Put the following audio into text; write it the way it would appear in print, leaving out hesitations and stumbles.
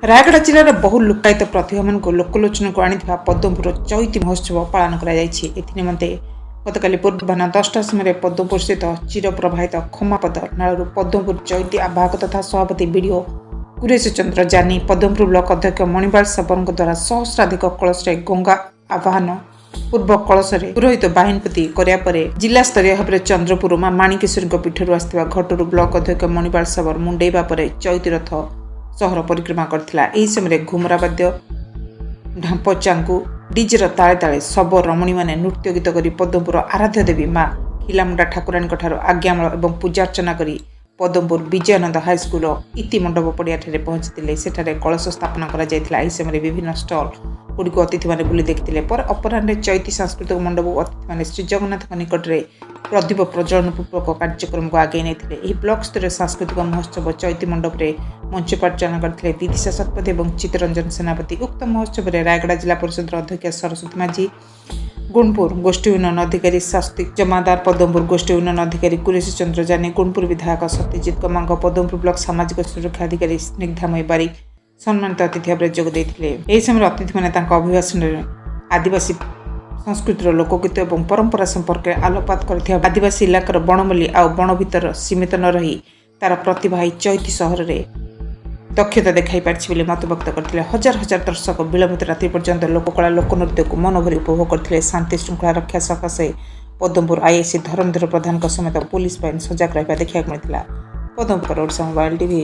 ରାୟଗଡ଼ା ଜିଲ୍ଲାର ବହୁ ଲୁକ୍କାୟିତ ପ୍ରତିଭାମାନଙ୍କୁ ଲୋକଲୋଚନକୁ ଆଣିଥିବା ପଦ୍ମପୁର ଚୈତି ମହୋତ୍ସବ ପାଳନ କରାଯାଇଛି। ଏଥିନିମନ୍ତେ ଗତକାଲି ପୂର୍ବାହ୍ନ 10ଟା ସମୟରେ ପଦ୍ମପୁର ସ୍ଥିତ ଚିରପ୍ରବାହିତ ଖମାପଦ ନାଳରୁ ପଦ୍ମପୁର ଚୈତି ଆବାହକ ତଥା ସଭାପତି ବିଡିଓ କୁରେଶ ଚନ୍ଦ୍ର ଜାନି, ପଦ୍ମପୁର ବ୍ଲକ ଅଧ୍ୟକ୍ଷ ମଣିବାଳ ସାବରଙ୍କ ଦ୍ୱାରା ସହସ୍ରାଧିକ କଳସରେ ଗଙ୍ଗା ଆବାହନ ପୂର୍ବ କଳସରେ ପୁରୋହିତ ବାହିନୀପତି କରିବା ପରେ ଜିଲ୍ଲାସ୍ତରୀୟ ଭାବରେ ଚନ୍ଦ୍ରପୁର ମା ମାଣିକେଶ୍ୱରୀଙ୍କ ପୀଠରୁ ଆସିଥିବା ଘଟରୁ ବ୍ଲକ ଅଧ୍ୟକ୍ଷ ମଣିବାଳ ସାବର ମୁଣ୍ଡେଇବା ପରେ ଚୈତି ରଥ ସହର ପରିକ୍ରମା କରିଥିଲା। ଏହି ସମୟରେ ଘୁମରା ବାଦ୍ୟ, ଢାମ୍ପ ଚାଙ୍ଗୁ, ଡିଜେର ତାଳେ ତାଳେ ଶବ ରମଣୀମାନେ ନୃତ୍ୟ ଗୀତ କରି ପଦ୍ମପୁର ଆରାଧ୍ୟ ଦେବୀ ମା ଖିଲାମୁଣ୍ଡା ଠାକୁରାଣୀଙ୍କ ଠାରୁ ଆଜ୍ଞାମାଳ ଏବଂ ପୂଜାର୍ଚ୍ଚନା କରି ପଦ୍ମପୁର ବିଜୟାନନ୍ଦ ହାଇସ୍କୁଲ ଇତି ମଣ୍ଡପ ପଡ଼ିଆଠାରେ ପହଞ୍ଚିଥିଲେ। ସେଠାରେ କଳସ ସ୍ଥାପନ କରାଯାଇଥିଲା। ଏହି ସମୟରେ ବିଭିନ୍ନ ଷ୍ଟଲ ଗୁଡ଼ିକୁ ଅତିଥିମାନେ ବୁଲି ଦେଖିଥିଲେ। ପରେ ଅପରାହ୍ନରେ ଚୈତି ସାଂସ୍କୃତିକ ମଣ୍ଡପକୁ ଅତିଥିମାନେ ଶ୍ରୀଜଗନ୍ନାଥଙ୍କ ନିକଟରେ ପ୍ରଦୀପ ପ୍ରଜ୍ୱଳନ ପୂର୍ବକ କାର୍ଯ୍ୟକ୍ରମକୁ ଆଗେଇ ନେଇଥିଲେ। ଏହି ବ୍ଲକ ସ୍ତରୀୟ ସାଂସ୍କୃତିକ ମହୋତ୍ସବ ଚୈତି ମଣ୍ଡପରେ ମଞ୍ଚ ପରିଚାଳନା କରିଥିଲେ ବିଦିଶା ଶତପଥୀ ଏବଂ ଚିତ୍ତରଞ୍ଜନ ସେନାପତି। ଉକ୍ତ ମହୋତ୍ସବରେ ରାୟଗଡ଼ା ଜିଲ୍ଲା ପରିଷଦର ଅଧ୍ୟକ୍ଷା ସରସ୍ୱତୀ ମାଝୀ, ଗୁଣପୁର ଗୋଷ୍ଠୀ ଉନ୍ନୟନ ଅଧିକାରୀ ସ୍ୱସ୍ତିକ ଜମାଦାର, ପଦ୍ମପୁର ଗୋଷ୍ଠୀ ଉନ୍ନୟନ ଅଧିକାରୀ କୁରେଶ ଚନ୍ଦ୍ର ଜାନି, ଗୁଣପୁର ବିଧାୟକ ସତ୍ୟଜିତ ଗମାଙ୍ଗ, ପଦ୍ମପୁର ବ୍ଲକ ସାମାଜିକ ସୁରକ୍ଷା ଅଧିକାରୀ ସ୍ନିଗ୍ଧାମୟୀ ବାରିକ ସମ୍ମାନିତ ଅତିଥି ଭାବରେ ଯୋଗ ଦେଇଥିଲେ। ଏହି ସମୟରେ ଅତିଥିମାନେ ତାଙ୍କ ଅଭିଭାଷଣରେ ଆଦିବାସୀ ସଂସ୍କୃତିର ଲୋକଗୀତ ଏବଂ ପରମ୍ପରା ସମ୍ପର୍କରେ ଆଲୋକପାତ କରିଥିବା ଆଦିବାସୀ ଇଲାକାର ବଣମଲ୍ଲୀ ଆଉ ବଣ ଭିତର ସୀମିତ ନ ରହି ତାର ପ୍ରତିଭା ଏହି ଚୈତି ସହରରେ ଦକ୍ଷତା ଦେଖାଇ ପାରିଛି ବୋଲି ମତବ୍ୟକ୍ତ କରିଥିଲେ। ହଜାର ହଜାର ଦର୍ଶକ ବିଳମ୍ବିତ ରାତ୍ରି ପର୍ଯ୍ୟନ୍ତ ଲୋକକଳା ଲୋକନୃତ୍ୟକୁ ମନଭରି ଉପଭୋଗ କରିଥିଲେ। ଶାନ୍ତି ଶୃଙ୍ଖଳା ରକ୍ଷା ସକାଶେ ପଦ୍ମପୁର ଆଇଆଇସି ଧରମଧର ପ୍ରଧାନଙ୍କ ସମେତ ପୁଲିସ ବାହିନୀ ସଜାଗ ରହିବା ଦେଖିବାକୁ ମିଳିଥିଲା। Padmapur Odisha mobile TV.